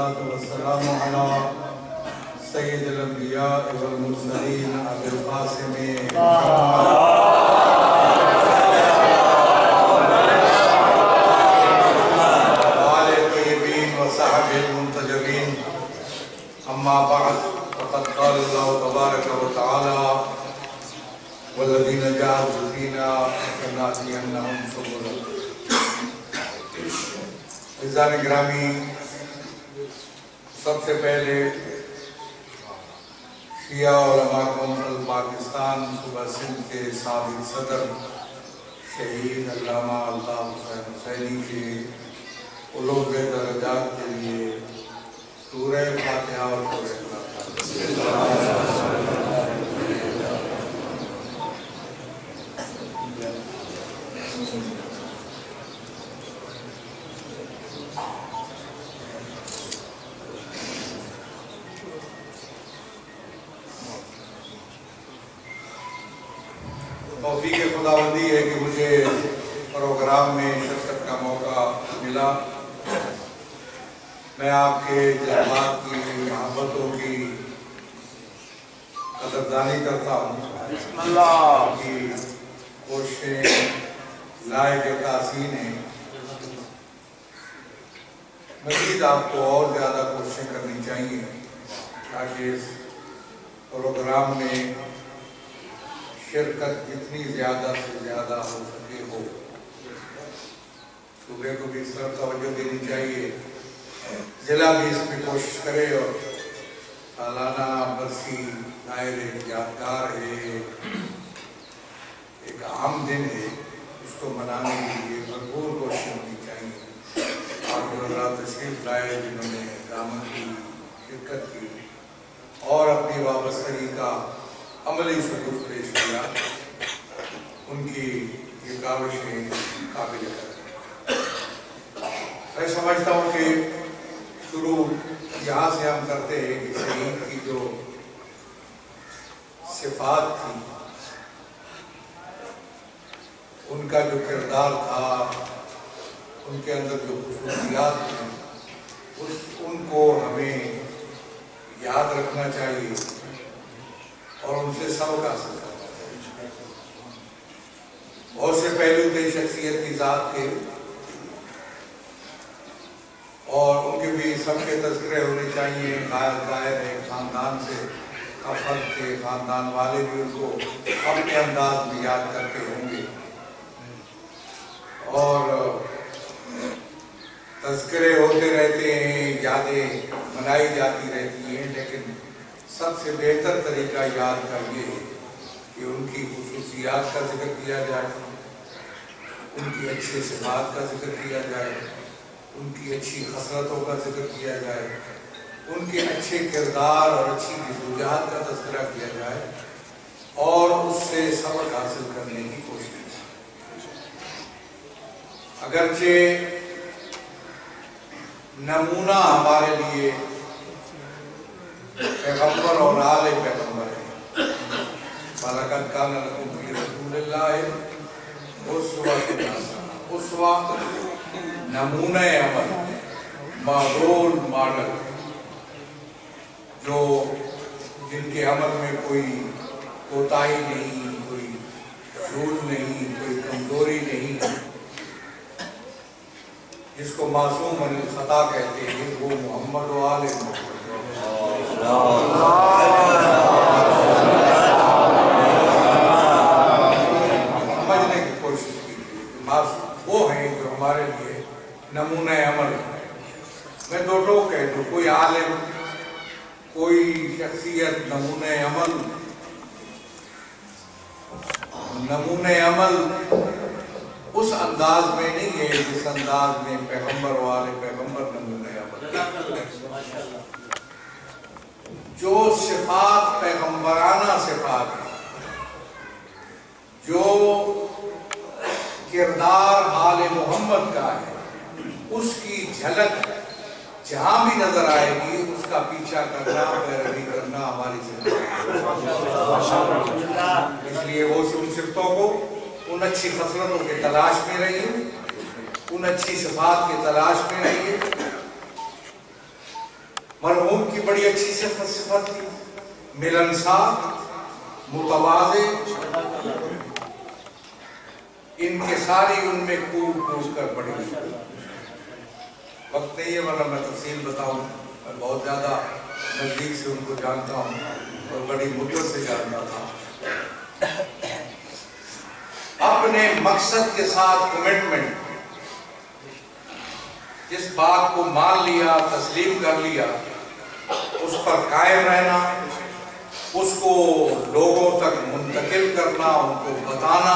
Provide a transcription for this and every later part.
والصلاة والسلام على سید الانبیاء والمرسلین ابی القاسم وآل الطیبین وصحبہ المنتجبین اما بعد فقد قال اللہ تبارک وتعالی والذین جاہدوا فینا لنہدینہم سبلنا۔ عزیزان گرامی، سب سے پہلے شیعہ علماء کونسل پاکستان صوبہ سندھ کے سابق صدر شہید علامہ الطاف حسین حسینی کے علوم درجات کے لیے سورہ فاتحہ اور سورہ توفیق خداوندی ہے کہ مجھے پروگرام میں شرکت کا موقع ملا۔ میں آپ کے جذبات کی محبتوں کی قدردانی کرتا ہوں۔ اللہ کی کوششیں لائق تحسین ہیں۔ مزید آپ کو اور زیادہ کوششیں کرنی چاہیے تاکہ اس پروگرام میں شرکت جتنی زیادہ سے زیادہ ہو سکے ہو۔ صوبے کو بھی اس طرف توجہ دینی چاہیے، ضلع بھی اس میں کوشش کرے، اور سالانہ برسی ظاہر ایک یادگار ہے، ایک عام دن ہے، اس کو منانے کے لیے بھرپور کوشش ہونی چاہیے۔ آپ حضرات تشریف لائے جنہوں نے دعوت کی، شرکت کی اور اپنی وابستگی کا عملی ثبوت پیش کیا، ان کی یہ کاوشیں قابل قدر ہیں۔ میں سمجھتا ہوں کہ شروع یہاں سے ہم کرتے ہیں کہ شہید کی جو صفات تھی، ان کا جو کردار تھا، ان کے اندر جو خصوصیات ہیں، ان کو ہمیں یاد رکھنا چاہیے اور ان سے سبق حاصل کرنا چاہیے۔ بہت سے پہلو تھے شخصیت کی ذات کے، اور ان کے بھی سب کے تذکرے ہونے چاہیے۔ ظاہر ہے خاندان سے فرد تھے، خاندان والے بھی ان کو اپنے انداز میں یاد کرتے ہوں گے، اور تذکرے ہوتے رہتے ہیں، یادیں منائی جاتی رہتی ہیں، لیکن سب سے بہتر طریقہ یاد کا یہ ہے کہ ان کی خصوصیات کا ذکر کیا جائے، ان کی اچھی صفات کا ذکر کیا جائے، ان کی اچھی خصلتوں کا ذکر کیا جائے، ان کے اچھے کردار اور اچھی وجوہات کا تذکرہ کیا جائے، اور اس سے سبق حاصل کرنے کی کوشش کی۔ اگرچہ نمونہ ہمارے لیے پیغمبر اور آل پیغمبر ہے، وَلَقَدْ كَانَ لَكُمْ فِي رَسُولِ اللَّهِ أُسْوَةٌ حَسَنَةٌ۔ اسوہ نمونہ عمل، رول ماڈل، جو جن کے عمل میں کوئی کوتاہی نہیں، کوئی جھوٹ نہیں، کوئی کمزوری نہیں، جس کو معصوم عن الخطا کہتے ہیں، وہ محمد و آل محمد۔ سمجھنے کی کوشش کی، وہ ہیں جو ہمارے لیے نمونہ عمل ہے۔ میں دو ٹوک کہہ دوں، کوئی عالم، کوئی شخصیت نمونہ عمل اس انداز میں نہیں ہے جس انداز میں پیغمبر والے پیغمبر نمونہ عمل۔ جو صفات پیغمبرانہ صفات ہیں، جو کردار آل محمد کا ہے، اس کی جھلک جہاں بھی نظر آئے گی، اس کا پیچھا کرنا، پیروی کرنا ہماری زندگی ہے۔ اس لیے وہ ان صفتوں کو، ان اچھی خصلتوں کے تلاش میں رہیے، ان اچھی صفات کے تلاش میں رہیے، مرحوم کی بڑی اچھی صفت تھی، ملنسار، متواضع، انکساری ان میں کوب کر بڑی ہوئی۔ وقت نہیں ہے ورنہ میں تفصیل بتاؤں، میں بہت زیادہ نزدیک سے ان کو جانتا ہوں اور بڑی مدت سے جانتا تھا۔ اپنے مقصد کے ساتھ کمٹمنٹ، جس بات کو مان لیا، تسلیم کر لیا، اس پر قائم رہنا، اس کو لوگوں تک منتقل کرنا، ان کو بتانا،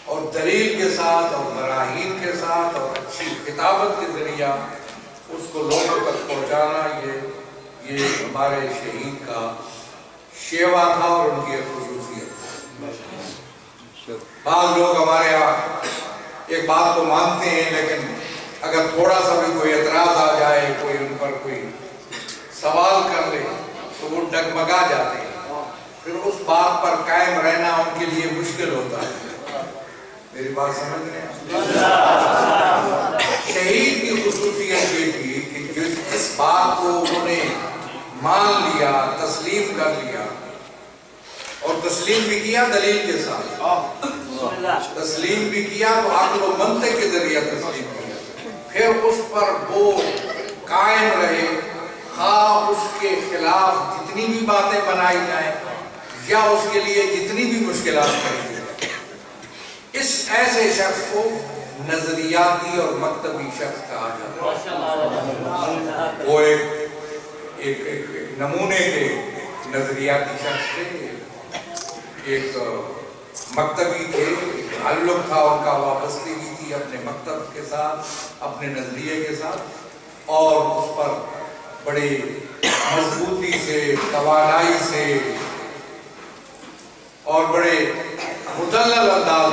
اور دلیل کے ساتھ اور براہین کے ساتھ اور اچھی کتابت کے ذریعہ اس کو لوگوں تک پہنچانا، یہ ہمارے شہید کا شیوا تھا اور ان کی ایک خصوصیت۔ بعض لوگ ہمارے یہاں ایک بات کو مانتے ہیں، لیکن اگر تھوڑا سا بھی کوئی اعتراض آ جائے، کوئی ان پر کوئی سوال کر لے تو وہ ڈگمگا جاتے ہیں، پھر اس بات پر قائم رہنا ان کے لیے مشکل ہوتا ہے۔ میری بات سمجھ رہے ہیں؟ شہید کی خصوصیت یہ تھی کہ جس بات کو انہوں نے مان لیا، تسلیم کر لیا، اور تسلیم بھی کیا دلیل کے ساتھ، تسلیم بھی کیا تو عقل و منطق کے ذریعہ تسلیم کیا، پھر اس پر وہ قائم رہے، خواہ اس کے خلاف جتنی بھی باتیں بنائی جائیں یا اس کے لیے جتنی بھی مشکلات کری جائیں۔ اس ایسے شخص کو نظریاتی اور مکتبی شخص کہا جاتا ہے۔ وہ ایک نمونے کے نظریاتی شخص تھے، ایک مکتبی تھے، تعلق تھا ان کا، وابستگی تھی اپنے مکتب کے ساتھ، اپنے نظریے کے ساتھ، اور اس پر بڑی مضبوطی سے، توانائی سے اور بڑے مدلل انداز